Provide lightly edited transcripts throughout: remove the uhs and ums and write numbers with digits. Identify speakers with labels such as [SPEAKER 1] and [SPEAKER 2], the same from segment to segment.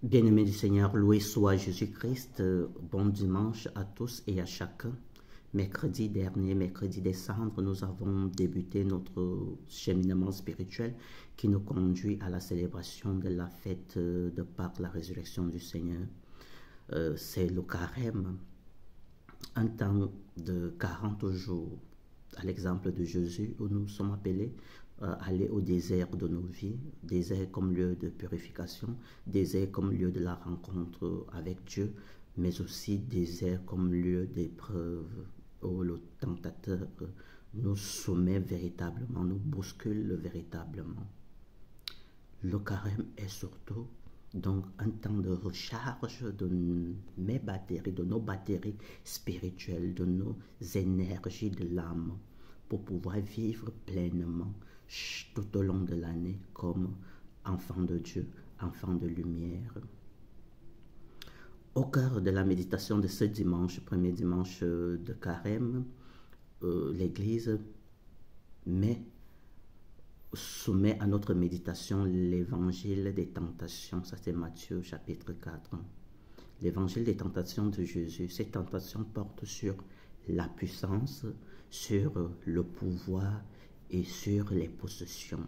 [SPEAKER 1] Bien-aimés du Seigneur, loué soit Jésus-Christ. Bon dimanche à tous et à chacun. Mercredi dernier, mercredi décembre, nous avons débuté notre cheminement spirituel qui nous conduit à la célébration de la fête de Pâques, la résurrection du Seigneur. C'est le carême, un temps de 40 jours, à l'exemple de Jésus, où nous sommes appelés à aller au désert de nos vies, désert comme lieu de purification, désert comme lieu de la rencontre avec Dieu, mais aussi désert comme lieu d'épreuve, où le tentateur nous soumet véritablement, nous bouscule véritablement. Le carême est surtout donc un temps de recharge de mes batteries, de nos batteries spirituelles, de nos énergies de l'âme, pour pouvoir vivre pleinement tout au long de l'année comme enfant de Dieu, enfant de lumière. Au cœur de la méditation de ce dimanche, premier dimanche de carême, l'Église soumet à notre méditation l'évangile des tentations. Ça, c'est Matthieu chapitre 4. L'évangile des tentations de Jésus. Ces tentations portent sur la puissance, sur le pouvoir et sur les possessions.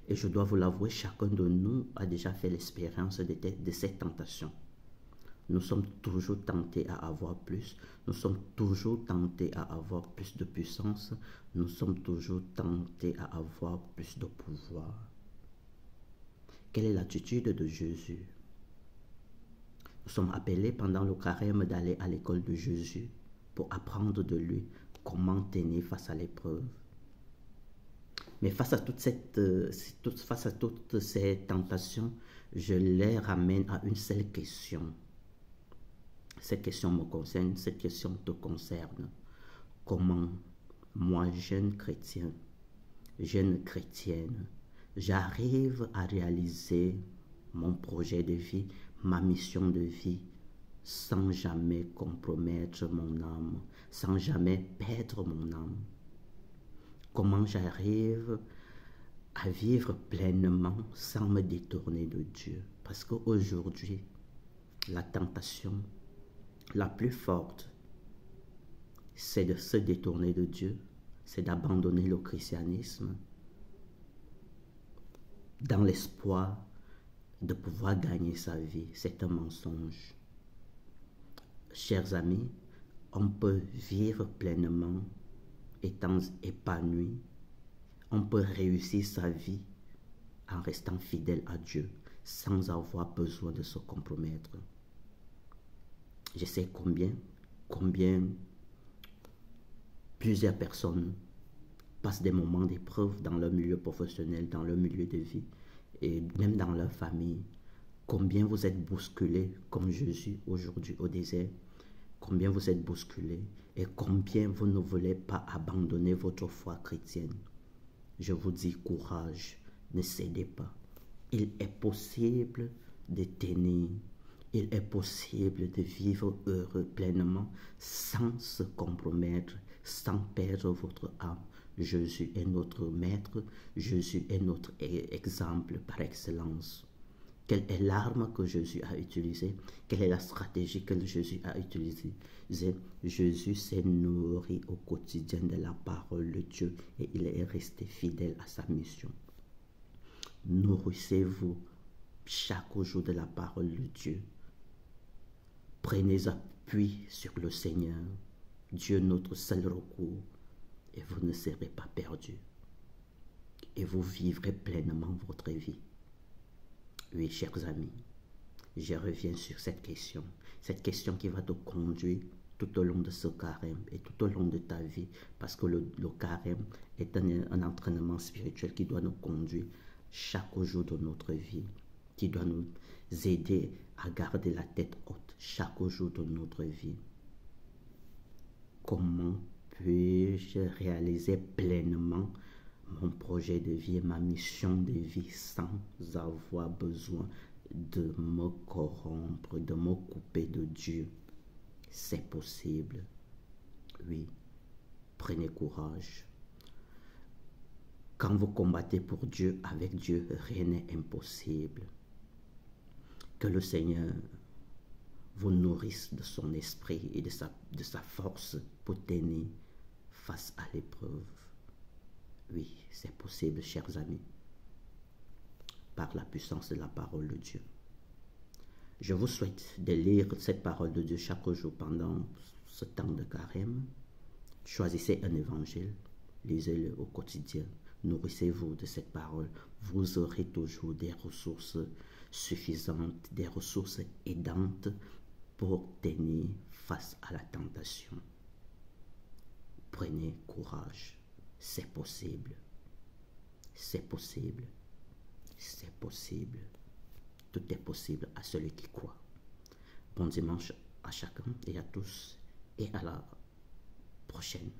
[SPEAKER 1] Et je dois vous l'avouer, chacun de nous a déjà fait l'expérience de ces tentations. Nous sommes toujours tentés à avoir plus, nous sommes toujours tentés à avoir plus de puissance, nous sommes toujours tentés à avoir plus de pouvoir. Quelle est l'attitude de Jésus? Nous sommes appelés pendant le carême d'aller à l'école de Jésus pour apprendre de lui comment tenir face à l'épreuve. Mais face à toutes ces tentations, je les ramène à une seule question. Cette question me concerne, cette question te concerne. Comment moi, jeune chrétien, jeune chrétienne, j'arrive à réaliser mon projet de vie, ma mission de vie, sans jamais compromettre mon âme, sans jamais perdre mon âme. Comment j'arrive à vivre pleinement sans me détourner de Dieu. Parce qu'aujourd'hui, la tentation la plus forte, c'est de se détourner de Dieu, c'est d'abandonner le christianisme dans l'espoir de pouvoir gagner sa vie. C'est un mensonge. Chers amis, on peut vivre pleinement étant épanoui. On peut réussir sa vie en restant fidèle à Dieu sans avoir besoin de se compromettre. Je sais combien plusieurs personnes passent des moments d'épreuve dans leur milieu professionnel, dans leur milieu de vie et même dans leur famille. Combien vous êtes bousculés comme Jésus aujourd'hui au désert, combien vous êtes bousculés et combien vous ne voulez pas abandonner votre foi chrétienne. Je vous dis courage, ne cédez pas. Il est possible de tenir. Il est possible de vivre heureux pleinement sans se compromettre, sans perdre votre âme. Jésus est notre maître, Jésus est notre exemple par excellence. Quelle est l'arme que Jésus a utilisée? Quelle est la stratégie que Jésus a utilisée? Jésus s'est nourri au quotidien de la parole de Dieu et il est resté fidèle à sa mission. Nourrissez-vous chaque jour de la parole de Dieu. Prenez appui sur le Seigneur, Dieu notre seul recours, et vous ne serez pas perdus. Et vous vivrez pleinement votre vie. Oui, chers amis, je reviens sur cette question qui va te conduire tout au long de ce carême et tout au long de ta vie, parce que le carême est un entraînement spirituel qui doit nous conduire chaque jour de notre vie, qui doit nous aider à garder la tête haute chaque jour de notre vie. Comment puis-je réaliser pleinement mon projet de vie et ma mission de vie sans avoir besoin de me corrompre, de me couper de Dieu? C'est possible. Oui, prenez courage. Quand vous combattez pour Dieu, avec Dieu, rien n'est impossible. Que le Seigneur vous nourrisse de son esprit et de sa force pour tenir face à l'épreuve. Oui, c'est possible, chers amis, par la puissance de la parole de Dieu. Je vous souhaite de lire cette parole de Dieu chaque jour pendant ce temps de carême. Choisissez un évangile, lisez-le au quotidien. Nourrissez-vous de cette parole. Vous aurez toujours des ressources suffisantes, des ressources aidantes pour tenir face à la tentation. Prenez courage. C'est possible. C'est possible. C'est possible. Tout est possible à celui qui croit. Bon dimanche à chacun et à tous et à la prochaine.